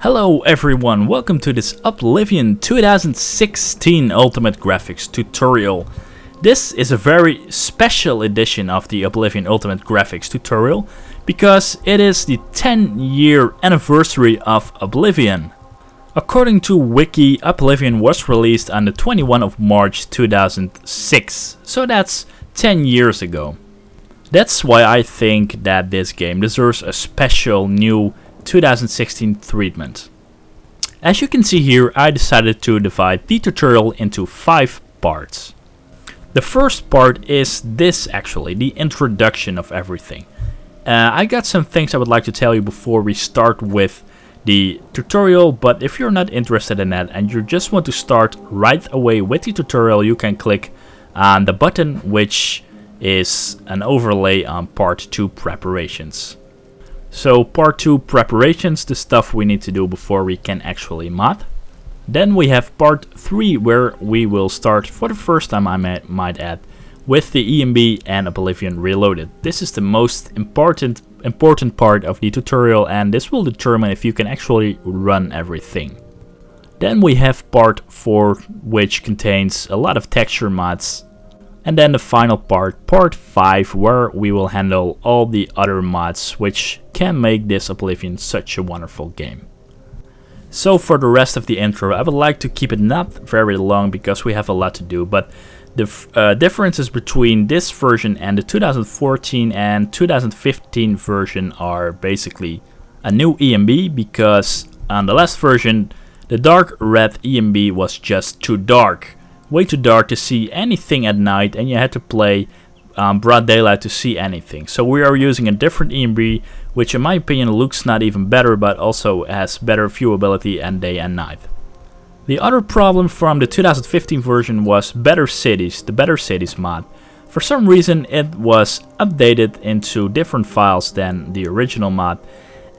Hello everyone, welcome to this Oblivion 2016 Ultimate Graphics tutorial. This is a very special edition of the Oblivion Ultimate Graphics tutorial because it is the 10-year anniversary of Oblivion. According to Wiki, Oblivion was released on the 21st of March 2006, so that's 10 years ago. That's why I think that this game deserves a special new 2016 treatment. As you can see here, I decided to divide the tutorial into 5 parts. The first part is this actually, the introduction of everything. I got some things I would like to tell you before we start with the tutorial, but if you're not interested in that and you just want to start right away with the tutorial, you can click on the button which is an overlay on part 2 preparations. So part 2 preparations, the stuff we need to do before we can actually mod. Then we have part 3 where we will start for the first time, I might add, with the EMB and Oblivion Reloaded. This is the most important part of the tutorial, and this will determine if you can actually run everything. Then we have part 4, which contains a lot of texture mods. And then the final part, part 5, where we will handle all the other mods which can make this Oblivion such a wonderful game. So for the rest of the intro, I would like to keep it not very long because we have a lot to do, but the differences between this version and the 2014 and 2015 version are basically a new EMB, because on the last version the dark red EMB was just too dark. Way too dark to see anything at night, and you had to play broad daylight to see anything. So we are using a different EMB, which in my opinion looks not even better, but also has better viewability and day and night. The other problem from the 2015 version was Better Cities, the Better Cities mod. For some reason it was updated into different files than the original mod,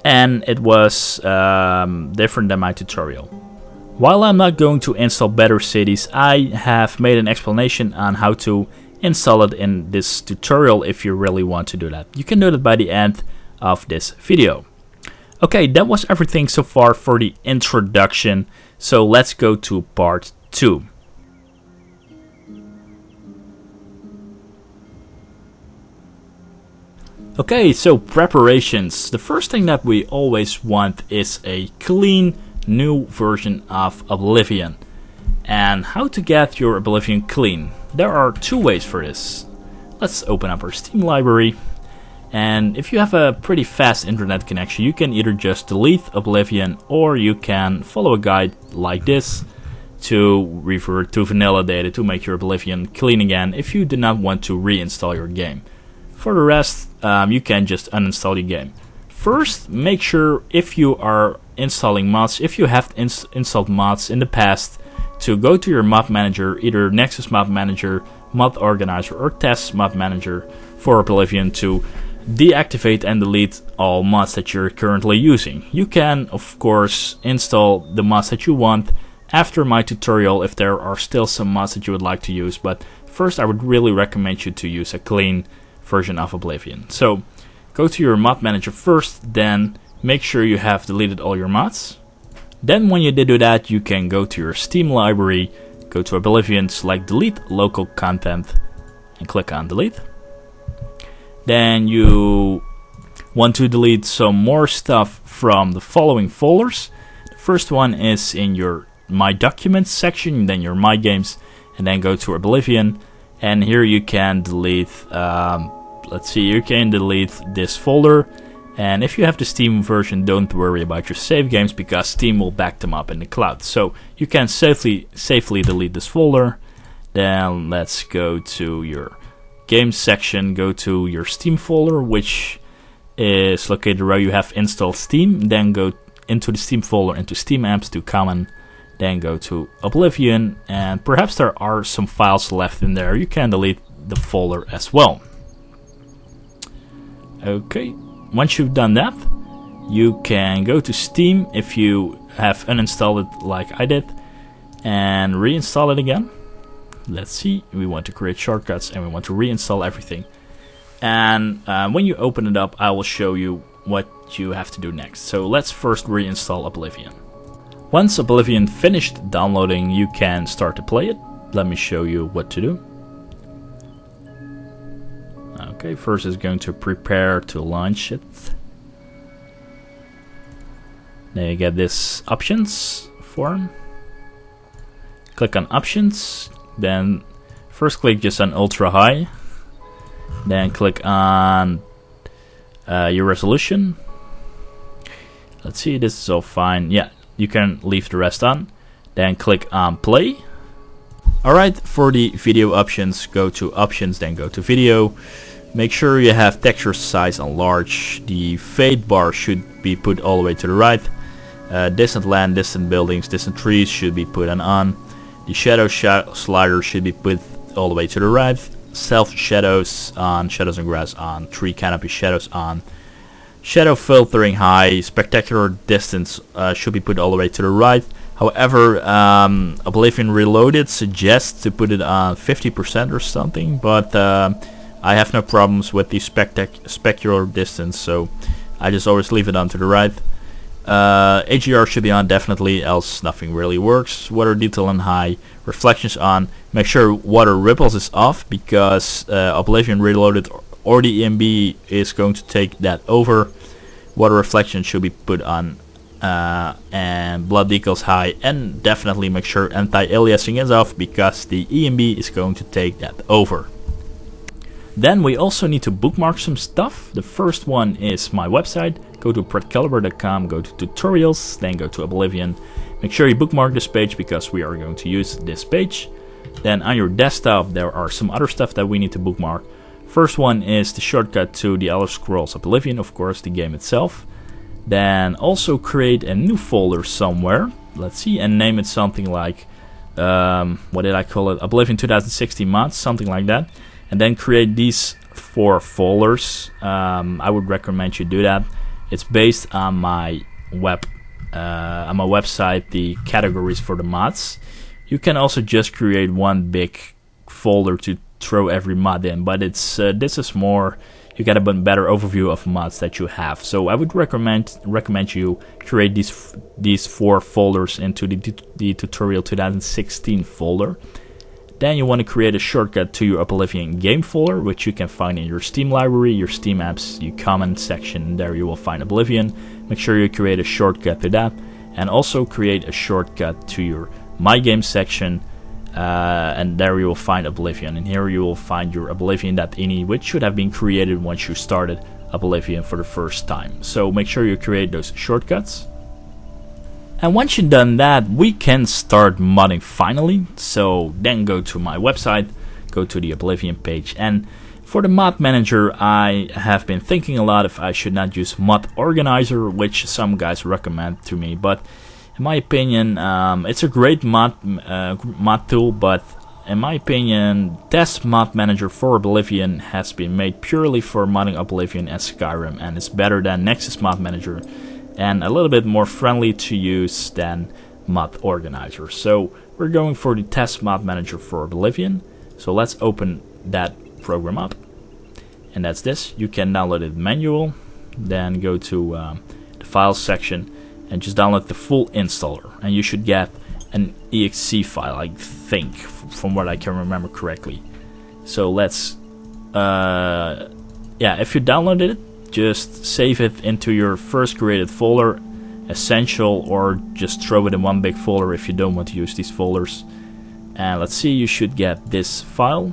and it was different than my tutorial. While I'm not going to install Better Cities, I have made an explanation on how to install it in this tutorial if you really want to do that. You can do that by the end of this video. Okay, that was everything so far for the introduction, so let's go to part 2. Okay, so preparations. The first thing that we always want is a clean new version of Oblivion. And how to get your Oblivion clean? There are 2 ways for this. Let's open up our Steam library, and if you have a pretty fast internet connection, you can either just delete Oblivion, or you can follow a guide like this to revert to vanilla data to make your Oblivion clean again if you do not want to reinstall your game. For the rest, you can just uninstall your game. First, make sure if you are installing mods, if you have installed mods in the past, to go to your mod manager, either Nexus Mod Manager, Mod Organizer, or Test Mod Manager for Oblivion, to deactivate and delete all mods that you're currently using. You can, of course, install the mods that you want after my tutorial if there are still some mods that you would like to use, but first I would really recommend you to use a clean version of Oblivion. So go to your mod manager first, then make sure you have deleted all your mods. Then when you did do that, you can go to your Steam library, go to Oblivion, select delete local content, and click on delete. Then you want to delete some more stuff from the following folders. The first one is in your My Documents section, then your My Games, and then go to Oblivion. And here you can delete, you can delete this folder. And if you have the Steam version, don't worry about your save games, because Steam will back them up in the cloud. So you can safely delete this folder. Then let's go to your Games section, go to your Steam folder, which is located where you have installed Steam. Then go into the Steam folder, into Steam Apps, to Common. Then go to Oblivion, and perhaps there are some files left in there. You can delete the folder as well. Okay. Once you've done that, you can go to Steam if you have uninstalled it like I did, and reinstall it again. Let's see, we want to create shortcuts and we want to reinstall everything. And when you open it up, I will show you what you have to do next. So let's first reinstall Oblivion. Once Oblivion finished downloading, you can start to play it. Let me show you what to do. Okay, first is going to prepare to launch it. Then you get this options form. Click on options, then first click just on ultra high, then click on your resolution. Let's see, this is all fine. Yeah, you can leave the rest on. Then click on play. Alright, for the video options, go to options, then go to video. Make sure you have texture size on large. The fade bar should be put all the way to the right. Distant land, distant buildings, distant trees should be put on. The shadow slider should be put all the way to the right. Self shadows on, shadows and grass on, tree canopy shadows on. Shadow filtering high, spectacular distance should be put all the way to the right. However, Oblivion Reloaded suggests to put it on 50% or something, but I have no problems with the specular distance, so I just always leave it on to the right. AGR should be on definitely, else nothing really works. Water detail on high, reflections on. Make sure water ripples is off, because Oblivion Reloaded or the EMB is going to take that over. Water reflection should be put on, and blood decals high, and definitely make sure anti-aliasing is off, because the EMB is going to take that over. Then we also need to bookmark some stuff. The first one is my website. Go to pretcaliber.com, go to tutorials, then go to Oblivion. Make sure you bookmark this page, because we are going to use this page. Then on your desktop there are some other stuff that we need to bookmark. First one is the shortcut to the Elder Scrolls Oblivion, of course, the game itself. Then also create a new folder somewhere, let's see, and name it something like, what did I call it, Oblivion 2016 mods, something like that. And then create these 4 folders. I would recommend you do that. It's based on my website, the categories for the mods. You can also just create one big folder to throw every mod in, but it's this is more, you get a better overview of mods that you have. So I would recommend you create these 4 folders into the tutorial 2016 folder. Then you want to create a shortcut to your Oblivion game folder, which you can find in your Steam library, your Steam apps, your comment section. There you will find Oblivion. Make sure you create a shortcut to that, and also create a shortcut to your My Games section, and there you will find Oblivion. And here you will find your oblivion.ini, which should have been created once you started Oblivion for the first time. So make sure you create those shortcuts. And once you've done that, we can start modding finally. So then go to my website, go to the Oblivion page, and for the mod manager I have been thinking a lot if I should not use mod organizer, which some guys recommend to me, but in my opinion it's a great mod tool, but in my opinion test mod manager for Oblivion has been made purely for modding Oblivion and Skyrim, and it's better than Nexus mod manager and a little bit more friendly to use than mod organizer. So we're going for the test mod manager for Oblivion. So let's open that program up, and that's this. You can download it manual, then go to the files section and just download the full installer, and you should get an exe file, I think, from what I can remember correctly. So let's yeah, if you downloaded it, just save it into your first created folder, essential, or just throw it in one big folder if you don't want to use these folders. And let's see, you should get this file,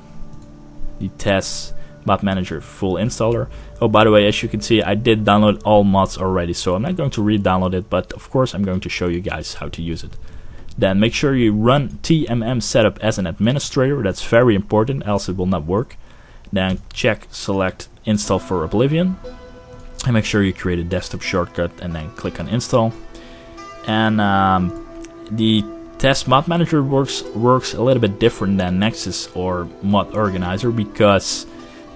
the test mod manager full installer. Oh, by the way, as you can see, I did download all mods already, so I'm not going to re-download it, but of course I'm going to show you guys how to use it. Then make sure you run TMM setup as an administrator. That's very important, else it will not work. Then select install for Oblivion, and make sure you create a desktop shortcut and then click on install. And the test mod manager works a little bit different than Nexus or mod organizer, because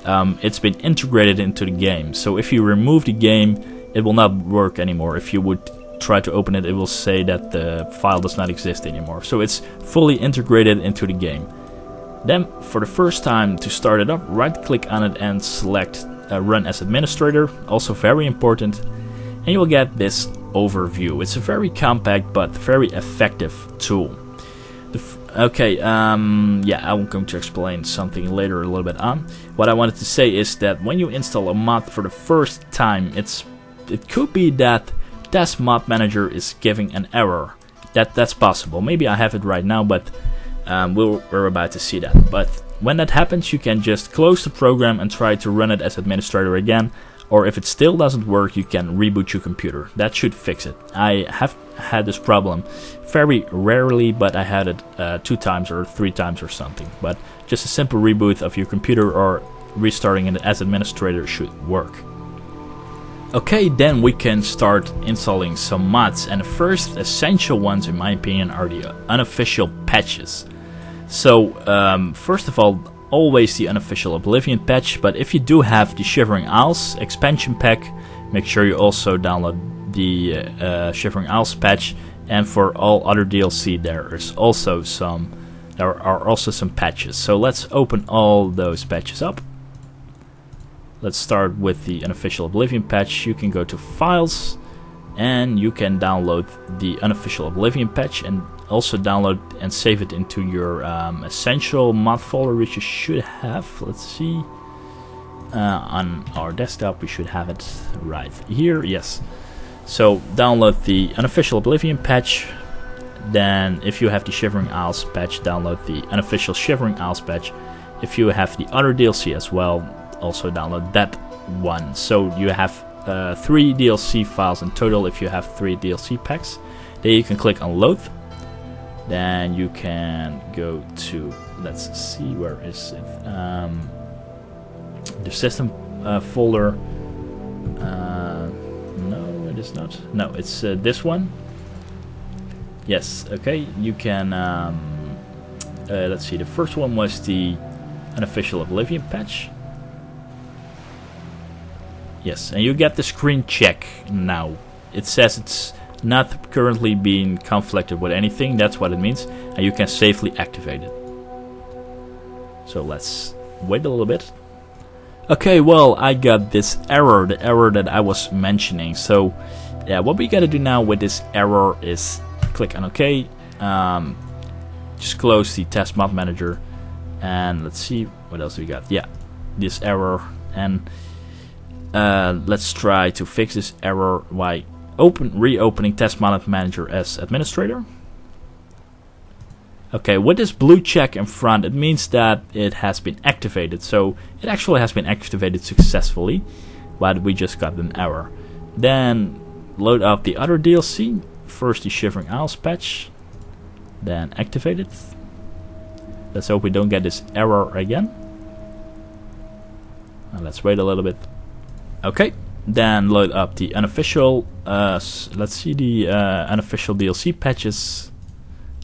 it's been integrated into the game. So if you remove the game, it will not work anymore. If you would try to open it, it will say that the file does not exist anymore. So it's fully integrated into the game. Then for the first time, to start it up, right click on it and select run as administrator, also very important, and you will get this overview. It's a very compact but very effective tool. Yeah, I'm going to explain something later a little bit on. What I wanted to say is that when you install a mod for the first time, it could be that Test Mod Manager is giving an error. That's possible. Maybe I have it right now, but we're about to see that. But when that happens, you can just close the program and try to run it as administrator again. Or if it still doesn't work, you can reboot your computer. That should fix it. I have had this problem very rarely, but I had it 2 times or 3 times or something. But just a simple reboot of your computer or restarting it as administrator should work. Okay, then we can start installing some mods, and the first essential ones in my opinion are the unofficial patches. So first of all, always the unofficial Oblivion patch, but if you do have the Shivering Isles expansion pack, make sure you also download the Shivering Isles patch, and for all other DLC there are also some patches. So let's open all those patches up. Let's start with the unofficial Oblivion patch. You can go to Files, and you can download the unofficial Oblivion patch, and also download and save it into your essential mod folder, which you should have. Let's see. On our desktop, we should have it right here. Yes. So download the unofficial Oblivion patch. Then, if you have the Shivering Isles patch, download the unofficial Shivering Isles patch. If you have the other DLC as well, also download that one. So you have 3 DLC files in total if you have 3 DLC packs. Then you can click on load. Then you can go to, let's see, where is it? The system folder. No, it is not. No, it's this one. Yes, okay. You can, let's see, the first one was the unofficial Oblivion patch. Yes, and you get the screen check now. It says it's not currently being conflicted with anything. That's what it means, and you can safely activate it. So let's wait a little bit. Okay, well, I got this error, the error that I was mentioning. So yeah, what we gotta do now with this error is click on OK. Just close the Test Mod Manager, and let's see what else we got. Yeah, this error, and let's try to fix this error by reopening Test Mod Manager as administrator. Okay, with this blue check in front, it means that it has been activated. So it actually has been activated successfully, but we just got an error. Then load up the other DLC. First the Shivering Isles patch, then activate it. Let's hope we don't get this error again. Let's wait a little bit. Okay, then load up the unofficial, let's see the unofficial DLC patches.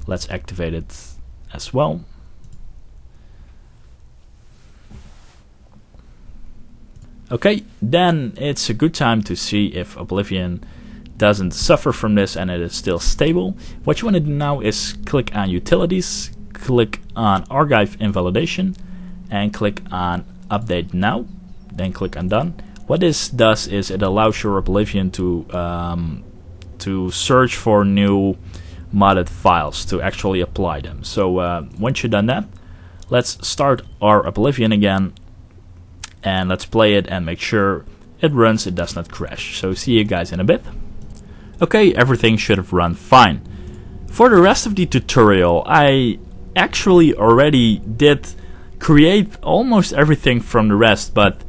Let's activate it as well. Okay, then it's a good time to see if Oblivion doesn't suffer from this and it is still stable. What you want to do now is click on Utilities, click on Archive Invalidation, and click on Update Now, then click on Done. What this does is it allows your Oblivion to search for new modded files to actually apply them. So once you've done that, let's start our Oblivion again, and let's play it and make sure it runs, it does not crash. So see you guys in a bit. Okay, everything should have run fine. For the rest of the tutorial, I actually already did create almost everything from the rest, but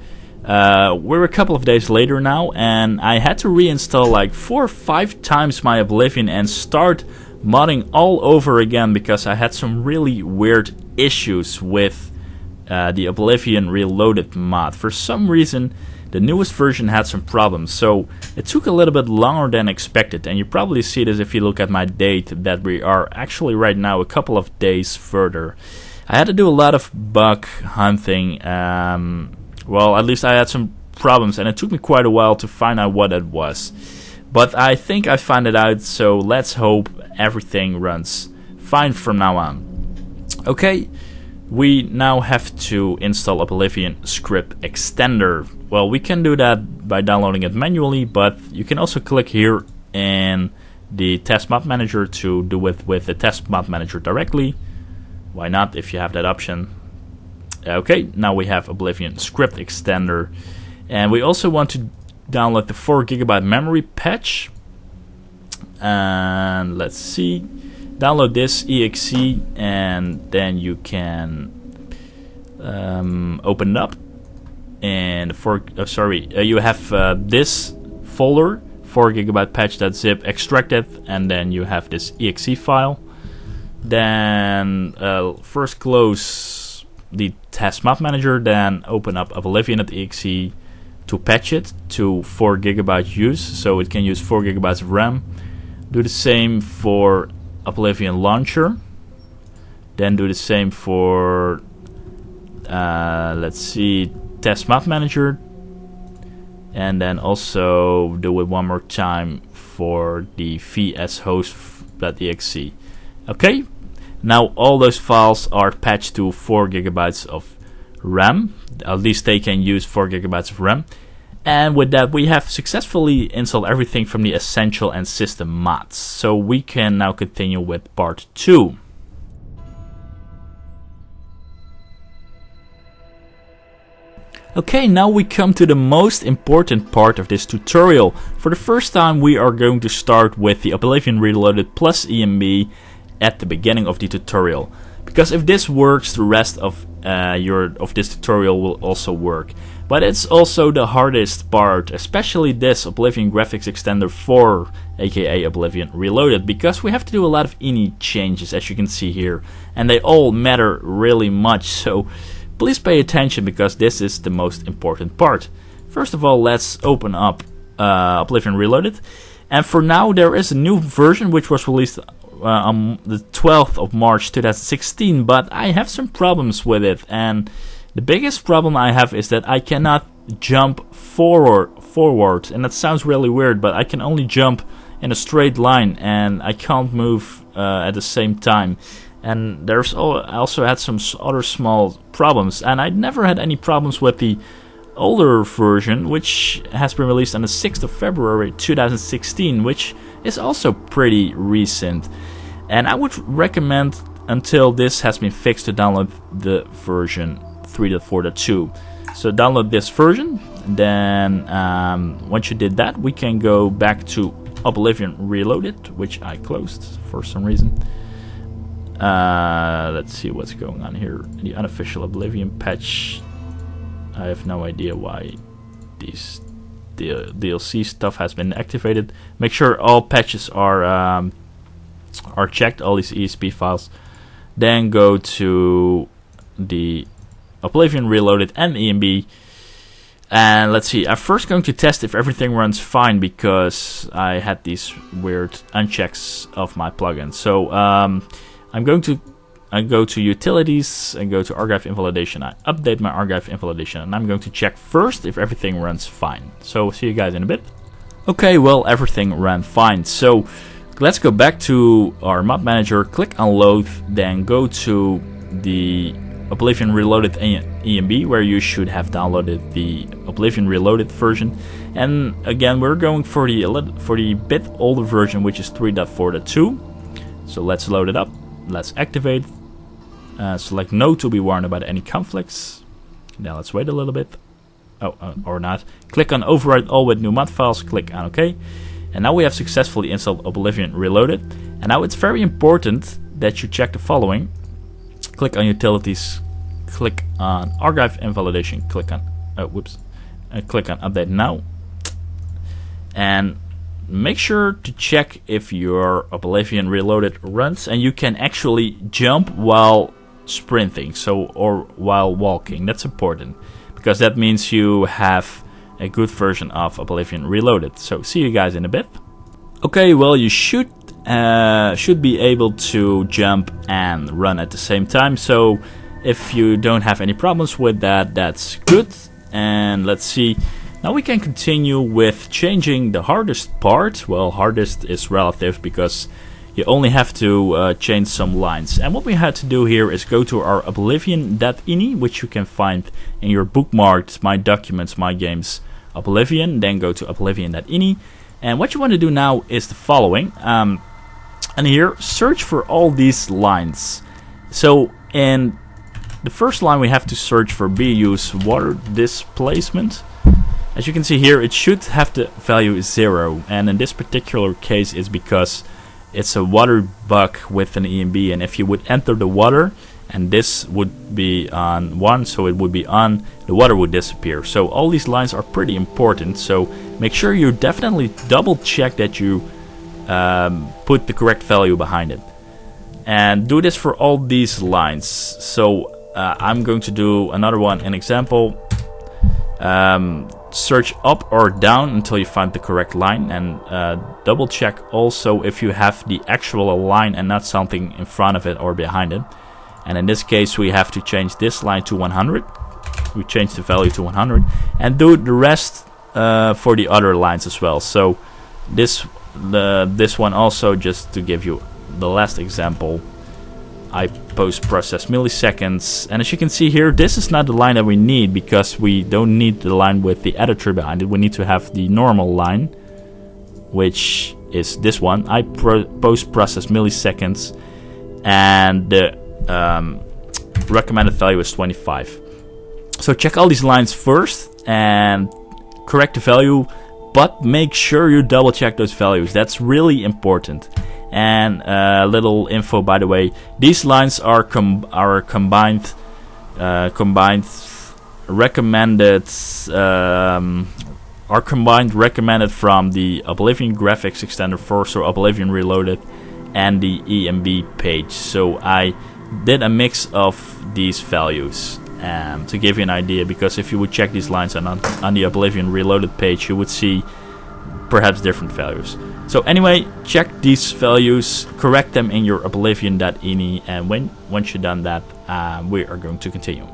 we're a couple of days later now, and I had to reinstall like 4 or 5 times my Oblivion and start modding all over again because I had some really weird issues with the Oblivion Reloaded mod. For some reason, the newest version had some problems, so it took a little bit longer than expected, and you probably see this if you look at my date that we are actually right now a couple of days further. I had to do a lot of bug hunting. Well, at least I had some problems, and it took me quite a while to find out what it was. But I think I found it out, so let's hope everything runs fine from now on. Okay, we now have to install Oblivion Script Extender. well, we can do that by downloading it manually, but you can also click here in the test map manager to do it with the test map manager directly. Why not, if you have that option? Okay, now we have Oblivion script extender, and we also want to download the 4 GB memory patch. And let's see, download this exe, and then you can open it up. And you have this folder, 4 GB patch.zip, extract it, and then you have this exe file. Then first close the test map manager, then open up Oblivion.exe to patch it to 4 GB use, so it can use 4 GB of RAM. Do the same for Oblivion launcher, then do the same for let's see, test map manager, and then also do it one more time for the vshost.exe. Okay, now all those files are patched to 4 GB of RAM. At least they can use 4 GB of RAM. And with that, we have successfully installed everything from the Essential and System mods. So we can now continue with part 2. Okay, now we come to the most important part of this tutorial. For the first time, we are going to start with the Oblivion Reloaded plus EMB at the beginning of the tutorial. Because if this works, the rest of this tutorial will also work. But it's also the hardest part, especially this Oblivion Graphics Extender 4, aka Oblivion Reloaded, because we have to do a lot of ini changes, as you can see here, and they all matter really much, so please pay attention because this is the most important part. First of all, let's open up Oblivion Reloaded, and for now there is a new version which was released on the 12th of March 2016, but I have some problems with it, and the biggest problem I have is that I cannot jump forward, and that sounds really weird, but I can only jump in a straight line and I can't move at the same time. And there's I also had some other small problems, and I never had any problems with the older version, which has been released on the 6th of February 2016, which is also pretty recent. And I would recommend, until this has been fixed, to download the version 3.4.2. So download this version, then once you did that, we can go back to Oblivion Reloaded, which I closed for some reason. Let's see what's going on here. The unofficial Oblivion patch. I have no idea why these DLC stuff has been activated. Make sure all patches are checked, all these ESP files. Then go to the Oblivion Reloaded and EMB. And let's see, I'm first going to test if everything runs fine, because I had these weird unchecks of my plugin. So I go to Utilities and go to Archive Invalidation. I update my Archive Invalidation, and I'm going to check first if everything runs fine. So see you guys in a bit. Okay, well, everything ran fine. So let's go back to our mod manager, click on Load, then go to the Oblivion Reloaded EMB, where you should have downloaded the Oblivion Reloaded version. And again, we're going for the bit older version, which is 3.4.2. So let's load it up. Let's activate. Select No to be warned about any conflicts. Now let's wait a little bit. Or not. Click on Override All with New Mod Files. Click on OK. And now we have successfully installed Oblivion Reloaded. And now it's very important that you check the following. Click on Utilities. Click on Archive Invalidation. Click on click on Update Now. And make sure to check if your Oblivion Reloaded runs and you can actually jump while sprinting, or while walking. That's important, because that means you have a good version of Oblivion Reloaded. So see you guys in a bit. Okay, well, you should be able to jump and run at the same time. So if you don't have any problems with that, that's good. And let's see. Now we can continue with changing the hardest part. Well, hardest is relative, because You only have to change some lines. And what we had to do here is go to our Oblivion.ini, which you can find in your bookmarked My Documents, My Games, Oblivion. Then go to Oblivion.ini. And what you want to do now is the following. And here, search for all these lines. So in the first line, we have to search for BU's water displacement. As you can see here, it should have the value 0. And in this particular case, it's because it's a water bug with an EMB, and if you would enter the water and this would be on 1, so it would be on, the water would disappear. So all these lines are pretty important, so make sure you definitely double check that you put the correct value behind it. And do this for all these lines. So I'm going to do another one, an example. Search up or down until you find the correct line, and double check also if you have the actual line and not something in front of it or behind it. And in this case, we have to change this line to 100. We change the value to 100 and do the rest for the other lines as well. So this one also, just to give you the last example, I post-process milliseconds, and as you can see here, this is not the line that we need, because we don't need the line with the editor behind it. We need to have the normal line, which is this one. I post-process milliseconds, and the recommended value is 25. So check all these lines first and correct the value, but make sure you double check those values. That's really important. And little info, by the way, these lines are combined recommended from the Oblivion graphics extender first, or Oblivion Reloaded, and the EMB page. So I did a mix of these values to give you an idea, because if you would check these lines on the Oblivion Reloaded page, you would see perhaps different values. So anyway, check these values, correct them in your Oblivion.ini, and once you've done that, we are going to continue.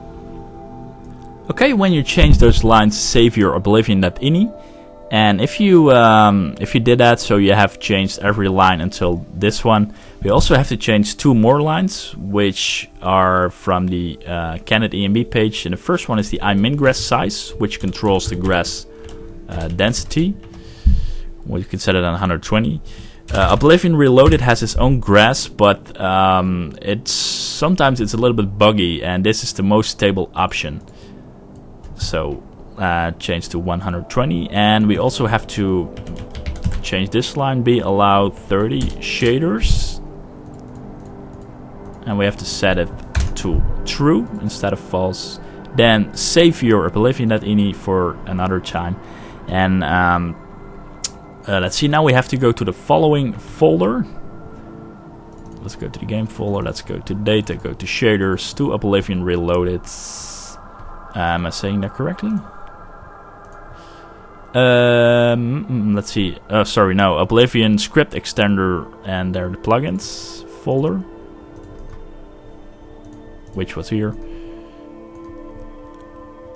Okay, when you change those lines, save your Oblivion.ini, and if you did that, so you have changed every line until this one, we also have to change 2 more lines, which are from the Candid EMB page. And the first one is the iMinGrass size, which controls the grass density. Well, you can set it on 120. Oblivion Reloaded has its own grass, but sometimes it's a little bit buggy, and this is the most stable option. So change to 120, and we also have to change this line, be allowed 30 shaders, and we have to set it to true instead of false. Then save your Oblivion.ini for another time, and let's see, now we have to go to the following folder. Let's go to the game folder, let's go to data, go to shaders, to Oblivion Reloaded. Am I saying that correctly? Let's see, sorry, no, Oblivion Script Extender, and there are the plugins folder, which was here.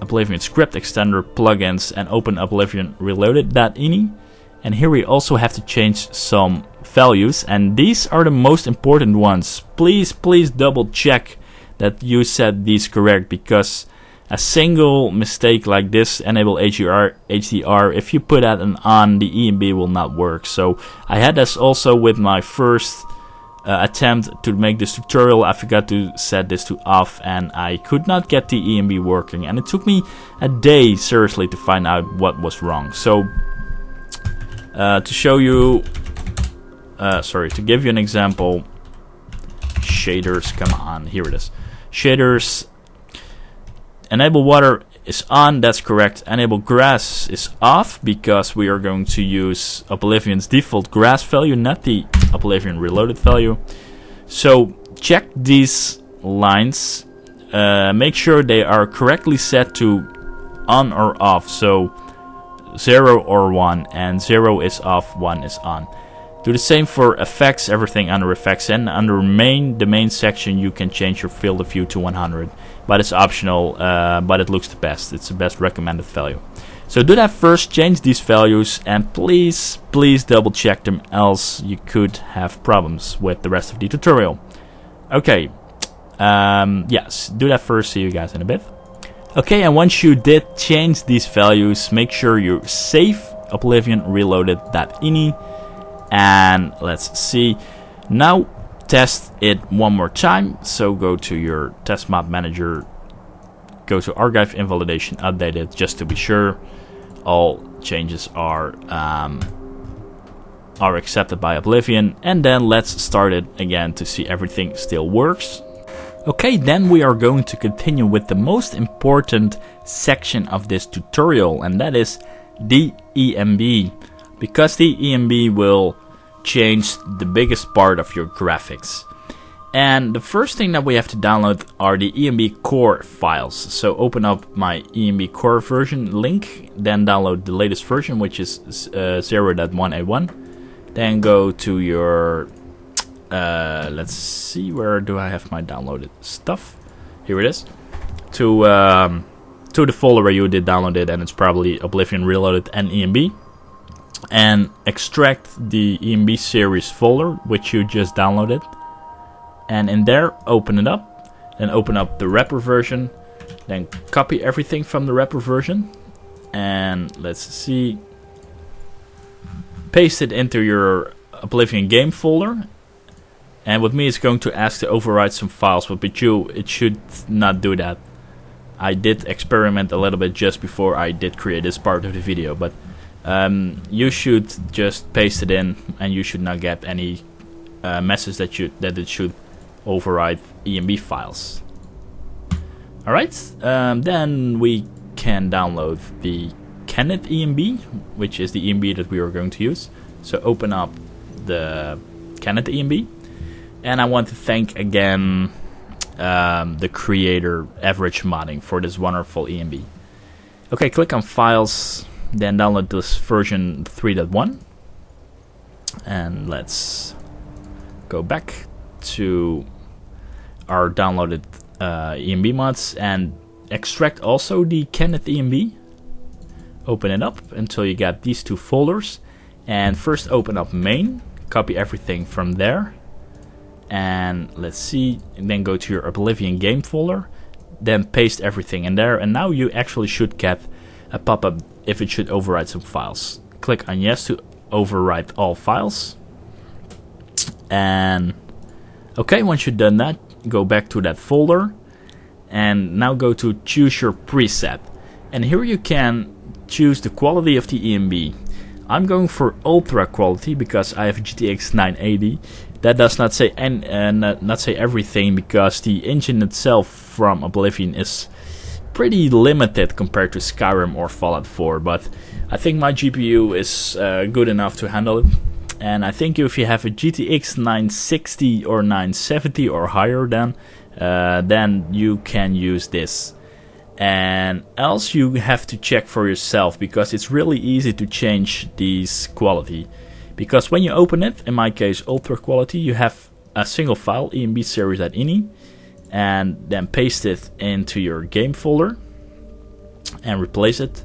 Oblivion Script Extender, plugins, and open Oblivion Reloaded.ini. And here we also have to change some values, and these are the most important ones. Please double check that you set these correct, because a single mistake like this, enable HDR, if you put that on, the EMB will not work. So I had this also with my first attempt to make this tutorial. I forgot to set this to off, and I could not get the EMB working, and it took me a day seriously to find out what was wrong. So to show you, to give you an example, shaders, come on, here it is. Shaders, enable water is on, that's correct. Enable grass is off, because we are going to use Oblivion's default grass value, not the Oblivion Reloaded value. So check these lines, make sure they are correctly set to on or off. So 0 or 1, and 0 is off, 1 is on. Do the same for effects, everything under effects, and under the main section you can change your field of view to 100, but it's optional, but it looks the best. It's the best recommended value. So do that first, change these values, and please double check them, else you could have problems with the rest of the tutorial. Okay, yes, do that first, see you guys in a bit. Okay, and once you did change these values, make sure you save Oblivion reloaded.ini, and let's see. Now test it one more time, so go to your test map manager, go to archive invalidation, update it just to be sure all changes are accepted by Oblivion, and then let's start it again to see everything still works. Okay, then we are going to continue with the most important section of this tutorial, and that is the ENB, because the ENB will change the biggest part of your graphics. And the first thing that we have to download are the ENB core files. So open up my ENB core version link, then download the latest version, which is 0.181. Then go to your let's see, where do I have my downloaded stuff? Here it is. To the folder where you did download it, and it's probably Oblivion Reloaded and ENB. And extract the ENB series folder which you just downloaded, and in there open it up, then open up the wrapper version, then copy everything from the wrapper version, and let's see, paste it into your Oblivion game folder. And with me it's going to ask to overwrite some files, but with you it should not do that. I did experiment a little bit just before I did create this part of the video, but you should just paste it in, and you should not get any message that it should override ENB files. Alright, then we can download the Kenneth ENB, which is the ENB that we are going to use. So open up the Kenneth ENB, and I want to thank again the creator Average Modding for this wonderful ENB. Okay, click on Files, then download this version 3.1, and let's go back to our downloaded ENB mods and extract also the Kenneth ENB. Open it up until you get these two folders, and first open up main, copy everything from there, and let's see, and then go to your Oblivion game folder, then paste everything in there, and now you actually should get a pop-up if it should overwrite some files. Click on yes to overwrite all files, and okay, once you've done that, go back to that folder, and now go to choose your preset, and here you can choose the quality of the ENB. I'm going for ultra quality because I have GTX 980. That does not say not say everything, because the engine itself from Oblivion is pretty limited compared to Skyrim or Fallout 4, but I think my GPU is good enough to handle it. And I think if you have a GTX 960 or 970 or higher, then you can use this. And else you have to check for yourself, because it's really easy to change these quality. Because when you open it, in my case ultra quality, you have a single file, ENB series.ini, and then paste it into your game folder and replace it.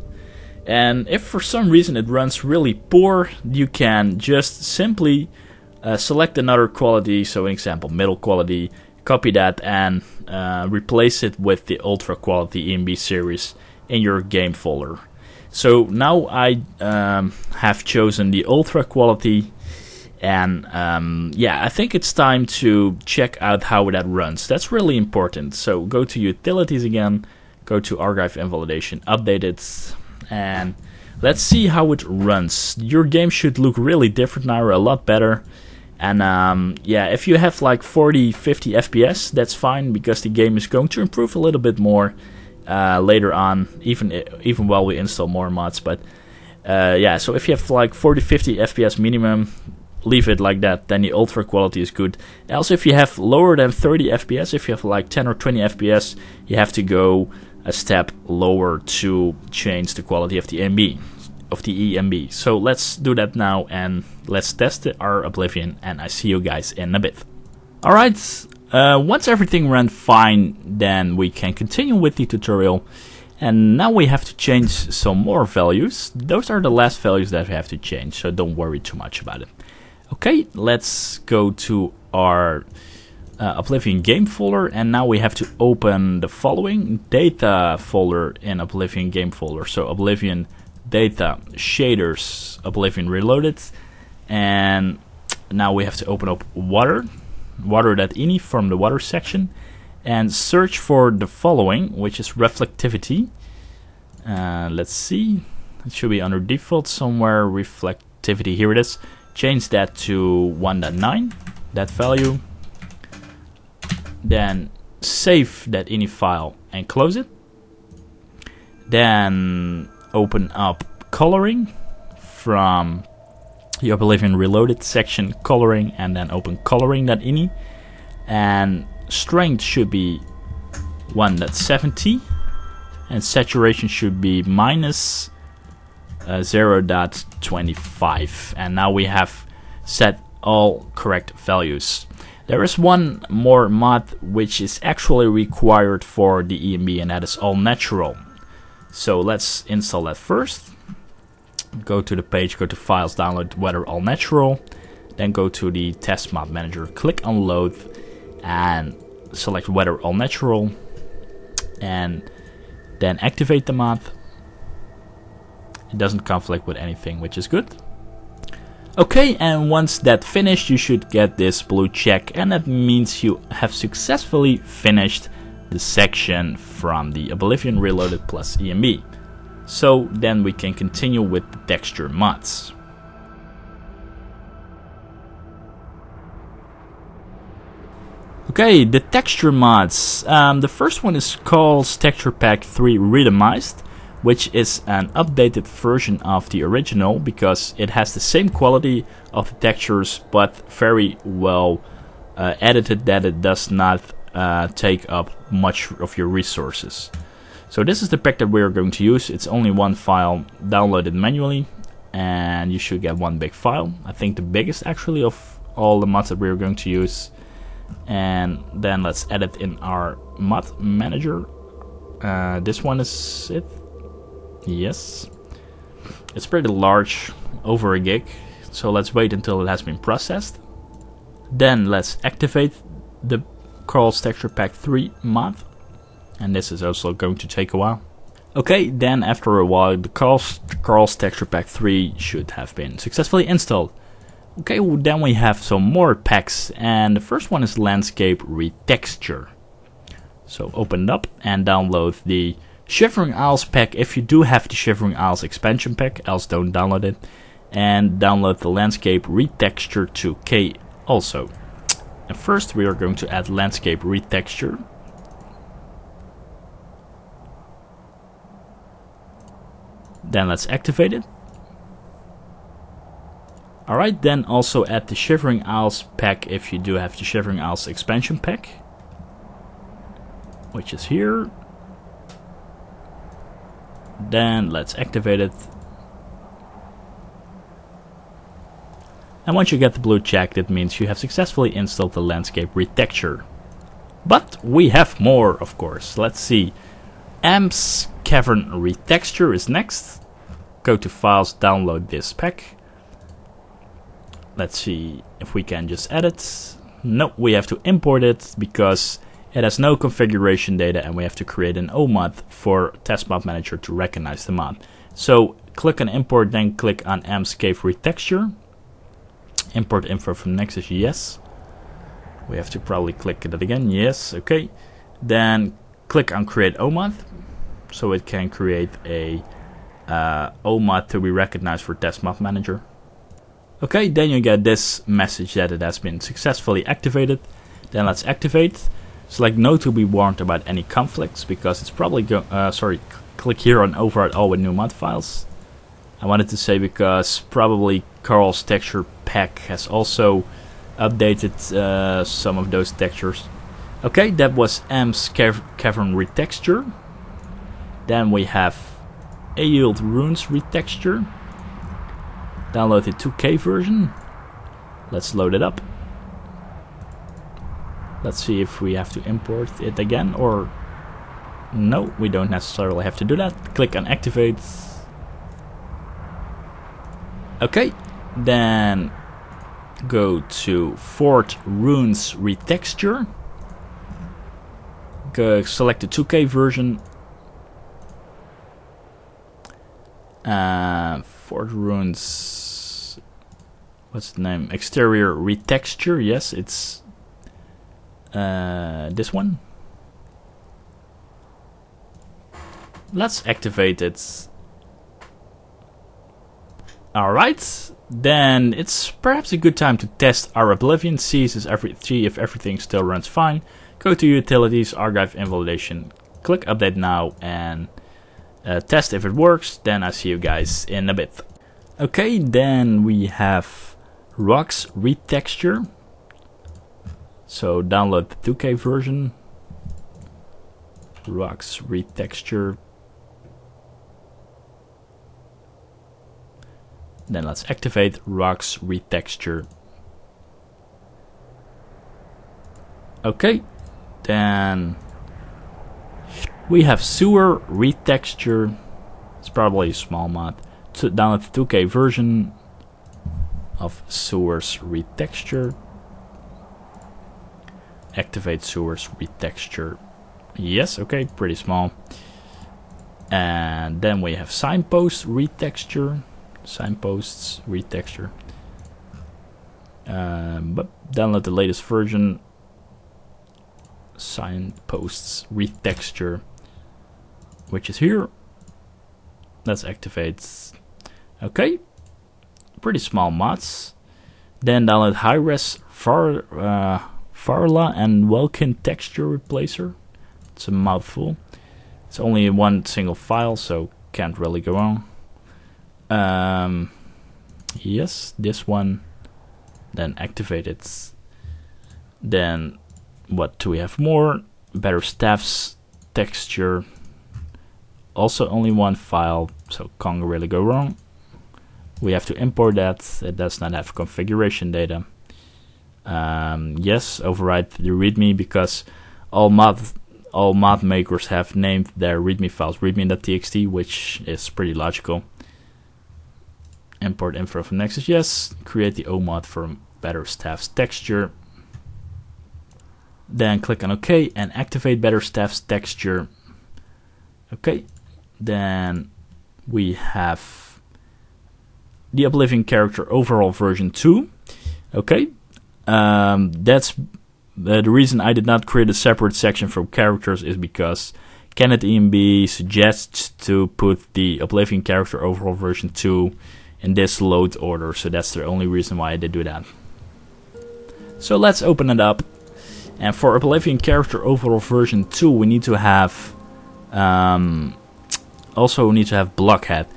And if for some reason it runs really poor, you can just simply select another quality, so an example middle quality, copy that and replace it with the ultra quality ENB series in your game folder. So now I have chosen the ultra quality, and yeah, I think it's time to check out how that runs. That's really important. So go to utilities again, go to archive invalidation, update it, and let's see how it runs. Your game should look really different now, a lot better. And yeah, if you have like 40-50 FPS, that's fine, because the game is going to improve a little bit more later on, even while we install more mods. But yeah, so if you have like 40-50 FPS minimum, leave it like that, then the ultra quality is good. Also, if you have lower than 30 FPS, if you have like 10 or 20 FPS, you have to go a step lower to change the quality of the ENB. So let's do that now, and let's test our Oblivion, and I see you guys in a bit. Alright, once everything ran fine, then we can continue with the tutorial. And now we have to change some more values. Those are the last values that we have to change, so don't worry too much about it. Okay, let's go to our Oblivion game folder, and now we have to open the following data folder in Oblivion game folder. So Oblivion data, shaders, Oblivion reloaded, and now we have to open up water.ini from the water section, and search for the following, which is reflectivity. Let's see, it should be under default somewhere, reflectivity, here it is. Change that to 1.9, that value. Then save that ini file and close it. Then open up coloring from the Oblivion reloaded section, coloring, and then open coloring.ini. And strength should be 1.70 and saturation should be minus 0.25. And now we have set all correct values. There is one more mod which is actually required for the ENB, and that is all natural. So let's install that first. Go to the page, go to files, download weather all natural, then go to the test mod manager, click on load and select weather all natural, and then activate the mod. It doesn't conflict with anything, which is good. Okay, and once that's finished, you should get this blue check, and that means you have successfully finished the section from the Oblivion Reloaded plus ENB. So then we can continue with the texture mods. Okay, the texture mods. The first one is called Texture Pack 3 Randomized, which is an updated version of the original because it has the same quality of the textures but very well edited, that it does not take up much of your resources. So this is the pack that we are going to use. It's only one file, download it manually, and you should get one big file. I think the biggest actually of all the mods that we are going to use. And then let's edit in our mod manager. This one is it. Yes, it's pretty large, over a gig, so let's wait until it has been processed. Then let's activate the Coral's Texture Pack 3 mod, and this is also going to take a while. Okay, then after a while the Coral's Texture Pack 3 should have been successfully installed. Okay, well, then we have some more packs, and the first one is Landscape Retexture. So open it up and download the Shivering Isles pack if you do have the Shivering Isles expansion pack, else don't download it. And download the Landscape Retexture 2K also. And first we are going to add Landscape Retexture. Then let's activate it. Alright, then also add the Shivering Isles pack if you do have the Shivering Isles expansion pack, which is here. Then let's activate it. And once you get the blue check, that means you have successfully installed the Landscape Retexture. But we have more, of course. Let's see. Amps Cavern Retexture is next. Go to Files, download this pack. Let's see if we can just add it. No, we have to import it because it has no configuration data, and we have to create an OMod for Test Mod Manager to recognize the mod. So click on import, then click on Amps Cave Retexture. Import info from next is yes. We have to probably click that again. Yes, okay. Then click on create OMod, so it can create a OMod to be recognized for Test Mod Manager. Okay, then you get this message that it has been successfully activated. Then let's activate. Select no to be warned about any conflicts, because it's probably click here on override all with new mod files. I wanted to say because probably Coral's texture pack has also updated some of those textures. Okay, that was Amps Cavern Retexture. Then we have Ayield Runes Retexture. Download the 2K version. Let's load it up. Let's see if we have to import it again, or No, we don't necessarily have to do that. Click on activate. Okay, then go to Fort Runes Retexture. Go select the 2K version. Fort Runes, what's the name? Exterior Retexture. Yes, it's this one. Let's activate it. Alright, then it's perhaps a good time to test our Oblivion, see if everything still runs fine. Go to Utilities, Archive Invalidation, click Update Now, and test if it works. Then I see you guys in a bit. Okay, then we have Rocks Retexture. So download the 2K version. Rocks Retexture. Then let's activate Rocks Retexture. Okay, then we have Sewer Retexture. It's probably a small mod. To download the 2K version of Sewers Retexture. Activate Sewers Retexture. Yes, okay, pretty small. And then we have Signpost Retexture. Signposts Retexture. But download the latest version. Signposts Retexture, which is here. Let's activate. Okay, pretty small mods. Then download high-res Varla and Welkin texture replacer. It's a mouthful. It's only one single file, so can't really go wrong. Yes, this one. Then activate it. Then what do we have more? Better Staffs texture. Also only one file, so can't really go wrong. We have to import that. It does not have configuration data. Yes, override the README, because all mod makers have named their README files readme.txt, which is pretty logical. Import info from Nexus, yes. Create the OMod for Better Staffs texture. Then click on OK and activate Better Staffs texture. Okay, then we have the Oblivion character overall version 2. Okay, that's the reason I did not create a separate section for characters is because Kenneth EMB suggests to put the Oblivion character overall version 2 in this load order, so that's the only reason why I did do that. So let's open it up. And for Oblivion character overall version 2, we need to have Blockhead,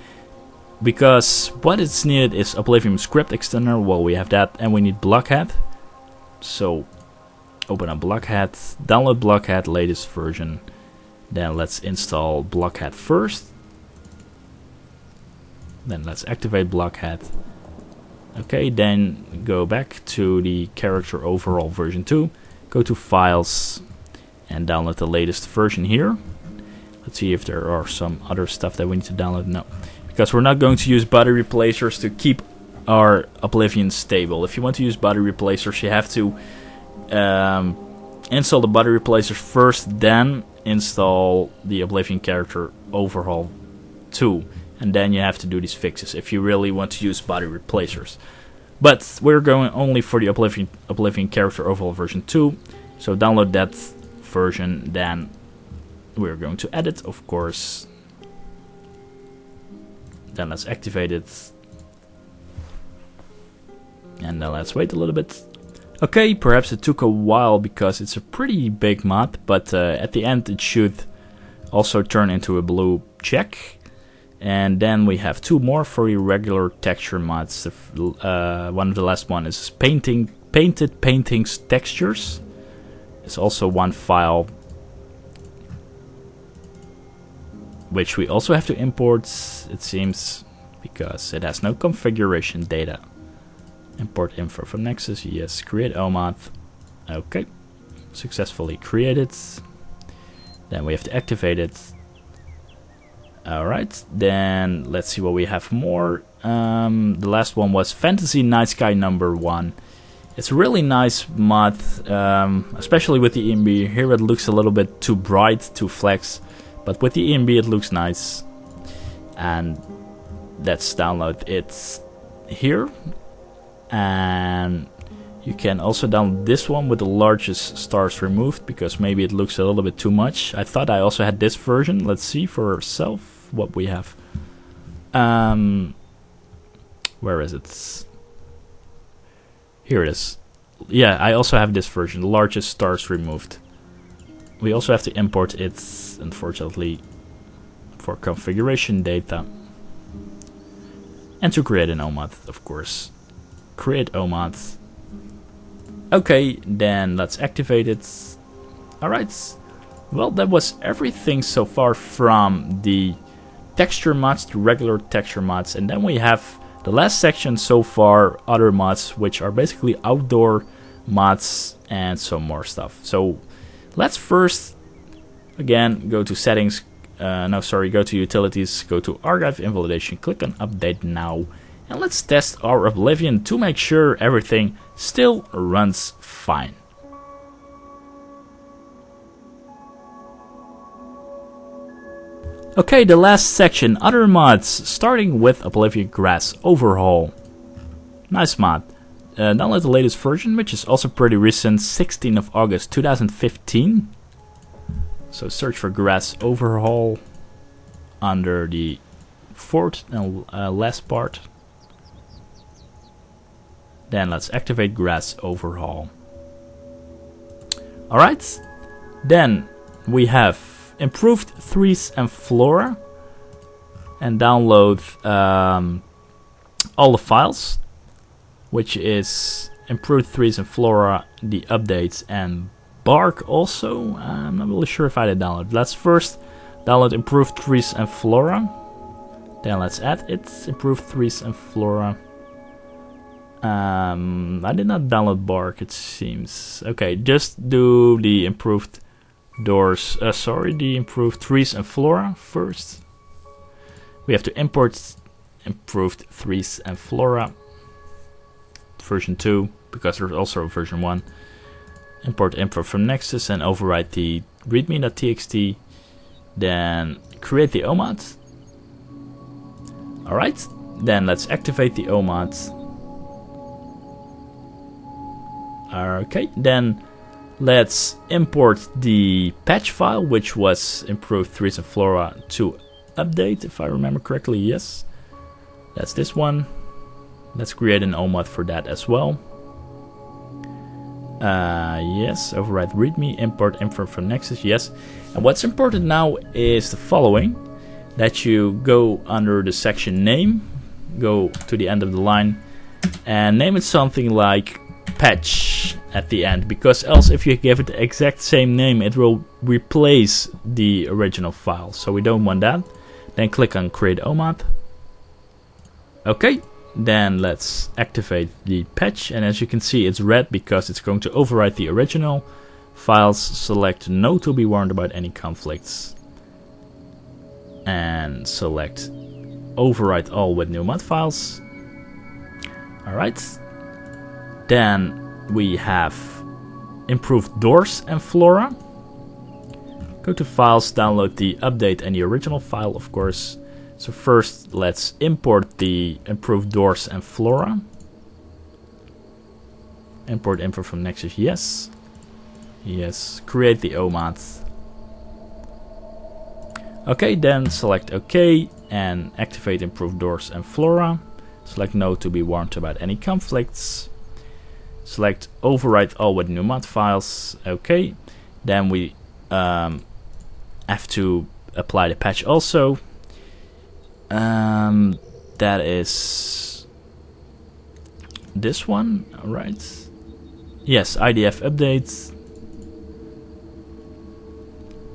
because what is needed is Oblivion script extender. Well, we have that, and we need Blockhead. So open up Blockhead, download Blockhead latest version. Then let's install Blockhead first. Then let's activate Blockhead. Okay, then go back to the character overall version 2. Go to Files and download the latest version here. Let's see if there are some other stuff that we need to download. No, because we're not going to use body replacers to keep our Oblivion stable. If you want to use body replacers, you have to install the body replacers first, then install the Oblivion character overhaul 2, and then you have to do these fixes if you really want to use body replacers. But we're going only for the Oblivion character overhaul version 2, so download that version. Then we're going to edit, of course. Then let's activate it, and then let's wait a little bit. Okay, perhaps it took a while because it's a pretty big mod, but at the end it should also turn into a blue check. And then we have two more for the regular texture mods. One of the last one is painted paintings textures. It's also one file, which we also have to import, it seems, because it has no configuration data. Import info from Nexus, yes, create OMod. Okay, successfully created. Then we have to activate it. Alright, then let's see what we have more. The last one was Fantasy Night Sky #1. It's a really nice mod, especially with the ENB. Here it looks a little bit too bright, too flex, but with the ENB it looks nice. And let's download it here. And you can also download this one with the largest stars removed, because maybe it looks a little bit too much. I thought I also had this version. Let's see for ourselves what we have. Where is it? Here it is. Yeah, I also have this version, the largest stars removed. We also have to import it, unfortunately, for configuration data. And to create an OMOD, of course. Create OMOD. Okay, then let's activate it. Alright. Well, that was everything so far from the texture mods, the regular texture mods. And then we have the last section so far, other mods, which are basically outdoor mods and some more stuff. So let's first, again, go to settings. Go to utilities, go to archive invalidation, click on update now. And let's test our Oblivion to make sure everything still runs fine. Okay, the last section, other mods, starting with Oblivion Grass Overhaul. Nice mod. Download the latest version, which is also pretty recent, 16th of August 2015. So search for Grass Overhaul under the fourth and last part. Then let's activate Grass Overhaul. Alright, then we have improved trees and flora, and download all the files, which is improved trees and flora, the updates, and bark also. I'm not really sure if I did download. Let's first download improved trees and flora, then let's add it, improved trees and flora. I did not download bark, it seems. Okay, just do the improved the improved trees and flora first. We have to import improved trees and flora version 2, because there's also a version 1. Import info from Nexus and overwrite the readme.txt. Then create the OMOD. Alright, then let's activate the OMOD. Okay, then let's import the patch file, which was improved trees and flora to update, if I remember correctly. Yes, that's this one. Let's create an OMOD for that as well. Yes, override readme, import info from Nexus. Yes, and what's important now is the following: that you go under the section name, go to the end of the line, and name it something like patch at the end, because else if you give it the exact same name it will replace the original file, so we don't want that. Then click on create OMOD. Okay, then let's activate the patch, and as you can see it's red because it's going to overwrite the original files. Select no to be warned about any conflicts, and select overwrite all with new mod files. Alright, then we have improved doors and flora. Go to files, download the update and the original file, of course. So first let's import the improved doors and flora. Import info from Nexus, yes. Yes, create the OMOD. Okay, then select OK and activate improved doors and flora. Select no to be warned about any conflicts. Select overwrite all with new mod files. Okay, then we have to apply the patch also. That is this one, alright. Yes, IDF updates.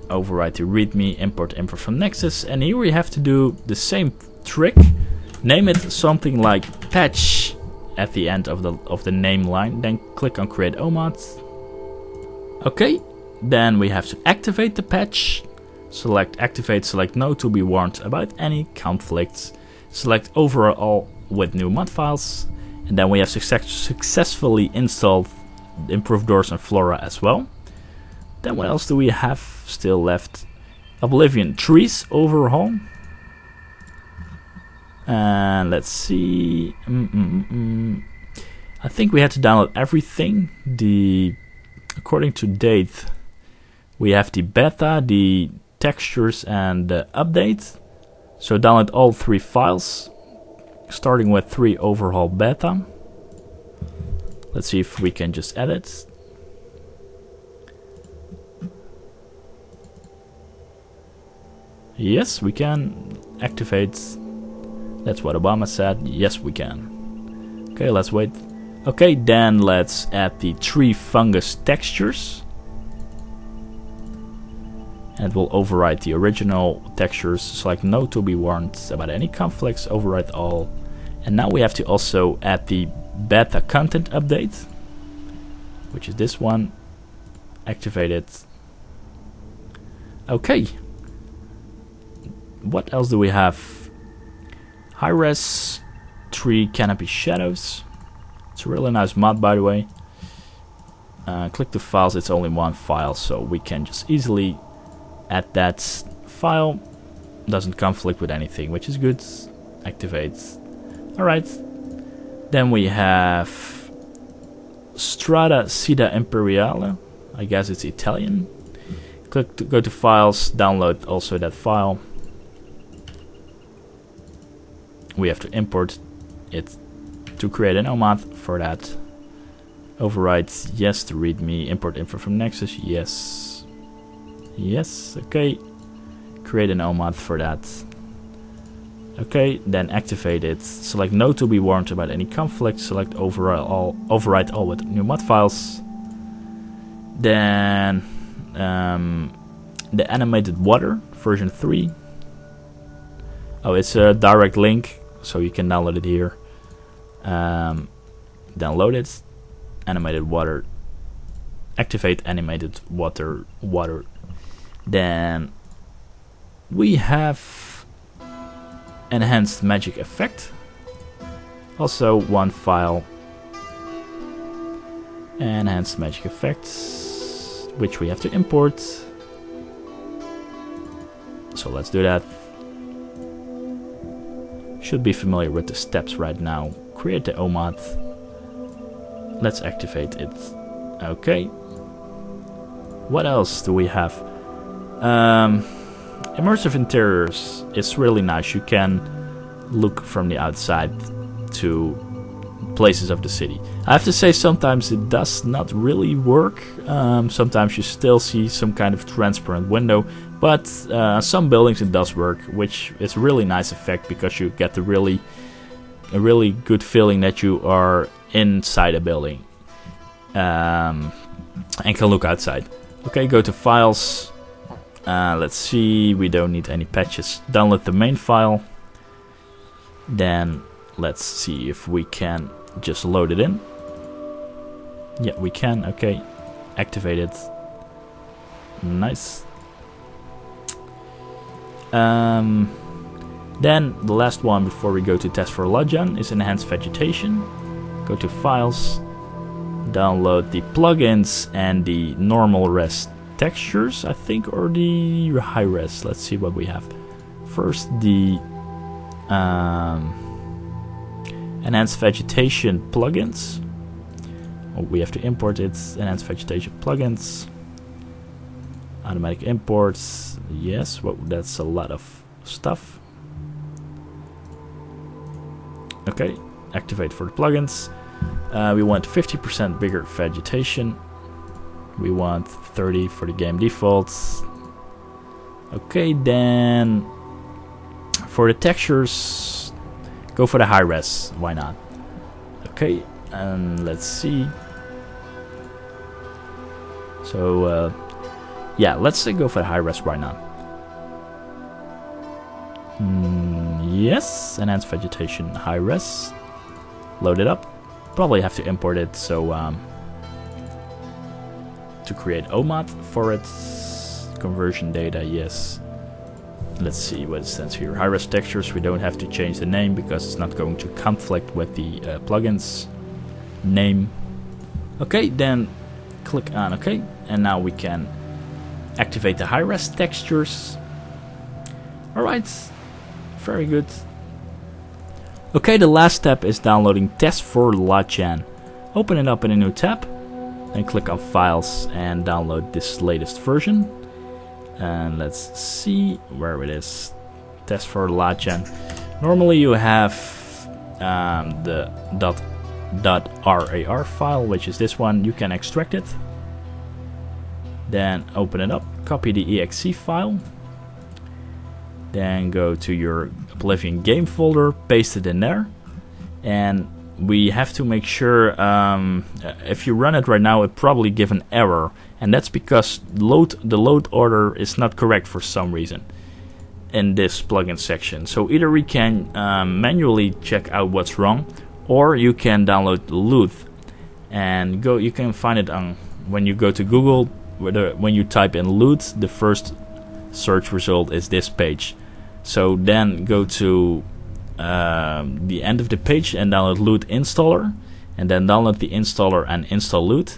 Overwrite the readme, import info from Nexus, and here we have to do the same trick. Name it something like patch at the end of the name line, then click on create OMOD. Okay, Then we have to activate the patch. Select activate, select no to be warned about any conflicts. Select overall with new mod files. And then we have successfully installed improved doors and flora as well. Then what else do we have still left? Oblivion trees overhaul. And let's see. I think we had to download everything. According to date, we have the beta, the textures, and the update. So download all 3 files, starting with 3 overhaul beta. Let's see if we can just edit. Yes, we can activate. That's what Obama said. Yes, we can. Okay, let's wait. Okay, then let's add the tree fungus textures. And it will override the original textures. Select no to be warned about any conflicts. Override all. And now we have to also add the beta content update, which is this one. Activate it. Okay. What else do we have? High-res tree canopy shadows. It's a really nice mod, by the way. Click the files. It's only 1 file, so we can just easily add that file. Doesn't conflict with anything, which is good. Activate. Alright. Then we have Strada Sida Imperiale. I guess it's Italian. Click to go to files, download also that file. We have to import it to create an OMOD for that. Override yes to readme. Import info from Nexus. Yes. Yes. Okay. Create an OMOD for that. Okay. Then activate it. Select no to be warned about any conflict. Select override all with new mod files. Then the animated water version 3. Oh, it's a direct link, so you can download it here. Download it. Animated water. Activate animated water. Then we have enhanced magic effect. Also 1 file. Enhanced magic effects, which we have to import. So let's do that. Should be familiar with the steps right now. Create the OMOD. Let's activate it. Okay. What else do we have? Immersive interiors is really nice. You can look from the outside to places of the city. I have to say sometimes it does not really work. Sometimes you still see some kind of transparent window. But some buildings it does work, which is a really nice effect because you get a really good feeling that you are inside a building and can look outside. Okay, go to files. Let's see, we don't need any patches. Download the main file. Then let's see if we can just load it in. Yeah, we can. Okay, activate it. Nice. Then the last one before we go to test for Lodjan is enhanced vegetation. Go to files, download the plugins and the normal res textures, I think, or the high res. Let's see what we have. First, the enhanced vegetation plugins. Oh, we have to import it. Enhanced vegetation plugins. Automatic imports. Yes, well, that's a lot of stuff. Okay, activate for the plugins. We want 50% bigger vegetation. We want 30 for the game defaults. Okay, then for the textures, go for the high res. Why not? Okay, and let's see. So yeah, let's go for the high res. Why not? Yes, enhanced vegetation high res. Load it up. Probably have to import it, so to to create OMOD for it. Conversion data, yes. Let's see what it stands here. High-res textures, we don't have to change the name because it's not going to conflict with the plugins name. Okay, then click on OK, and now we can activate the high-res textures. Alright, very good. Okay, the last step is downloading Test for Lachan. Open it up in a new tab, and click on Files and download this latest version. And let's see where it is. Test for Lachan. Normally you have the .rar file, which is this one. You can extract it. Then open it up, copy the exe file. Then go to your Oblivion game folder, paste it in there. And we have to make sure, if you run it right now, it probably give an error. And that's because the load order is not correct for some reason in this plugin section. So either we can manually check out what's wrong, or you can download the loot. And you can find it on, when you go to Google, when you type in loot, the first search result is this page. So then go to the end of the page and download loot installer, and then download the installer and install loot.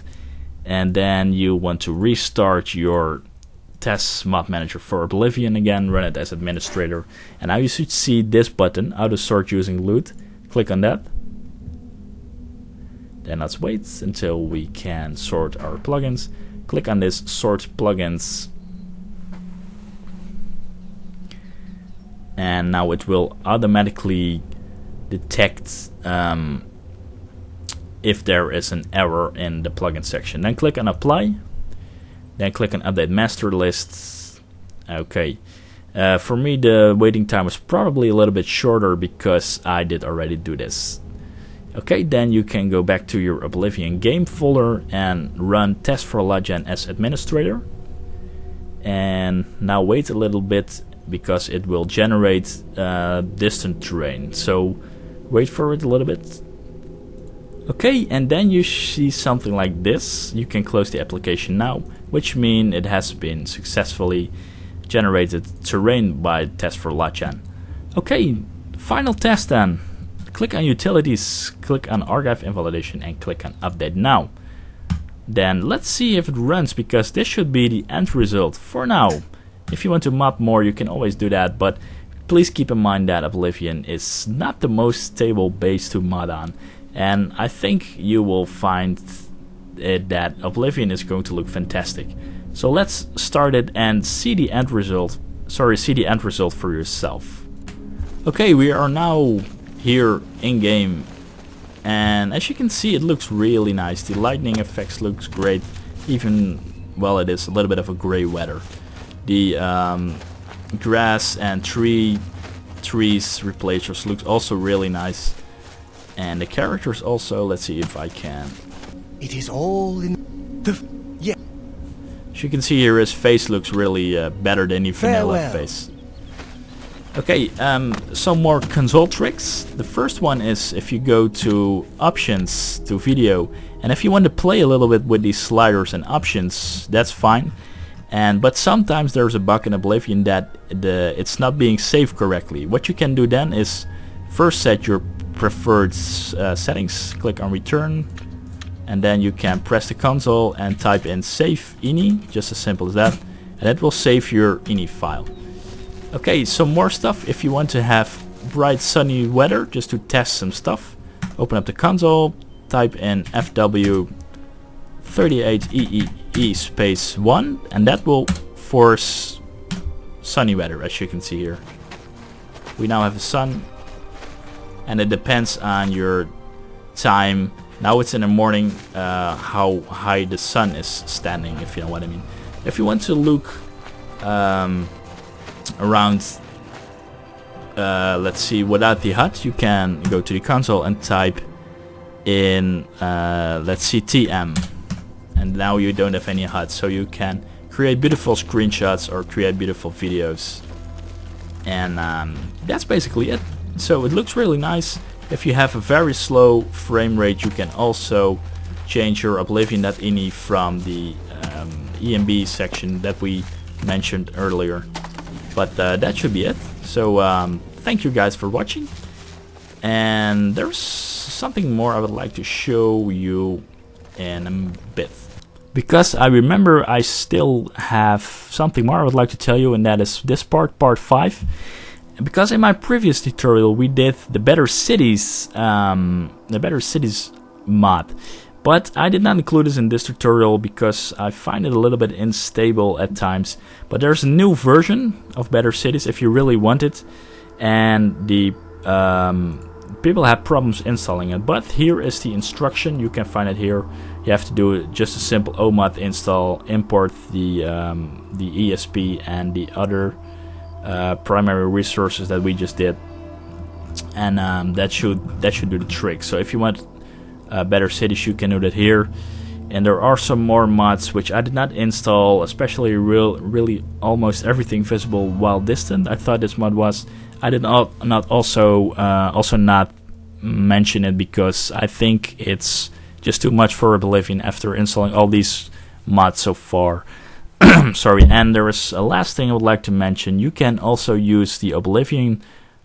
And then you want to restart your test mod manager for Oblivion again, run it as administrator, and now you should see this button, auto sort using loot. Click on that. Then let's wait until we can sort our plugins. Click on this sort plugins, and now it will automatically detect if there is an error in the plugin section. Then click on apply, then click on update master lists. Okay, for me the waiting time was probably a little bit shorter because I did already do this. Okay, then you can go back to your Oblivion game folder and run test for Lachan as administrator. And now wait a little bit because it will generate distant terrain. So wait for it a little bit. Okay, and then you see something like this. You can close the application now, which means it has been successfully generated terrain by Test for Lachan. Okay, final test then. Click on Utilities, click on Archive Invalidation, and click on Update Now. Then let's see if it runs, because this should be the end result for now. If you want to mod more, you can always do that, but please keep in mind that Oblivion is not the most stable base to mod on. And I think you will find that Oblivion is going to look fantastic. So let's start it and see the end result. See the end result for yourself. Okay, we are now here in game, and as you can see, it looks really nice. The lightning effects looks great, even well, it is a little bit of a gray weather. The grass and trees replacers looks also really nice. And the characters also, let's see if I can. It is all in the... yeah. As you can see here, his face looks really better than the vanilla face. Okay, some more console tricks. The first one is if you go to options, to video, and if you want to play a little bit with these sliders and options, that's fine. But sometimes there's a bug in Oblivion that it's not being saved correctly. What you can do then is first set your preferred settings, click on return, and then you can press the console and type in save ini, just as simple as that, and it will save your ini file. Okay, some more stuff. If you want to have bright sunny weather just to test some stuff, open up the console, type in FW38EEE space 1, and that will force sunny weather, as you can see here. We now have a sun, and it depends on your time. Now it's in the morning, how high the sun is standing, if you know what I mean. If you want to look around, let's see, without the HUD, you can go to the console and type in, let's see, TM. And now you don't have any HUD, so you can create beautiful screenshots or create beautiful videos. And that's basically it. So it looks really nice. If you have a very slow frame rate, you can also change your Oblivion.ini from the EMB section that we mentioned earlier. But that should be it. So thank you guys for watching, and there's something more I would like to show you in a bit, because I remember I still have something more I would like to tell you, and that is this part 5. Because in my previous tutorial we did the Better Cities mod, but I did not include this in this tutorial because I find it a little bit unstable at times. But there's a new version of Better Cities if you really want it, and the people have problems installing it. But here is the instruction. You can find it here. You have to do just a simple omod install, import the ESP and the other primary resources that we just did, and that should do the trick. So if you want Better Cities, you can do that here. And there are some more mods which I did not install, especially really almost everything visible while distant. I thought this mod was. I did not also not mention it because I think it's just too much for Oblivion after installing all these mods so far. Sorry. And there is a last thing I would like to mention. You can also use the Oblivion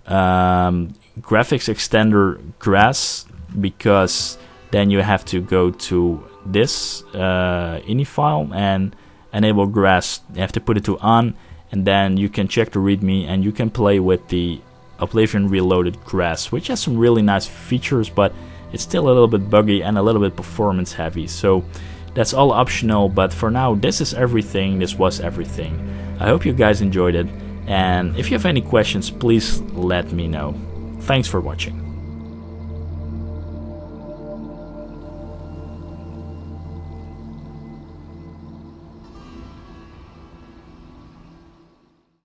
graphics extender Grass, because then you have to go to this ini file and enable Grass. You have to put it to on, and then you can check the readme and you can play with the Oblivion Reloaded Grass, which has some really nice features, but it's still a little bit buggy and a little bit performance heavy. So that's all optional, but for now this is everything. This was everything. I hope you guys enjoyed it, and if you have any questions, please let me know. Thanks for watching.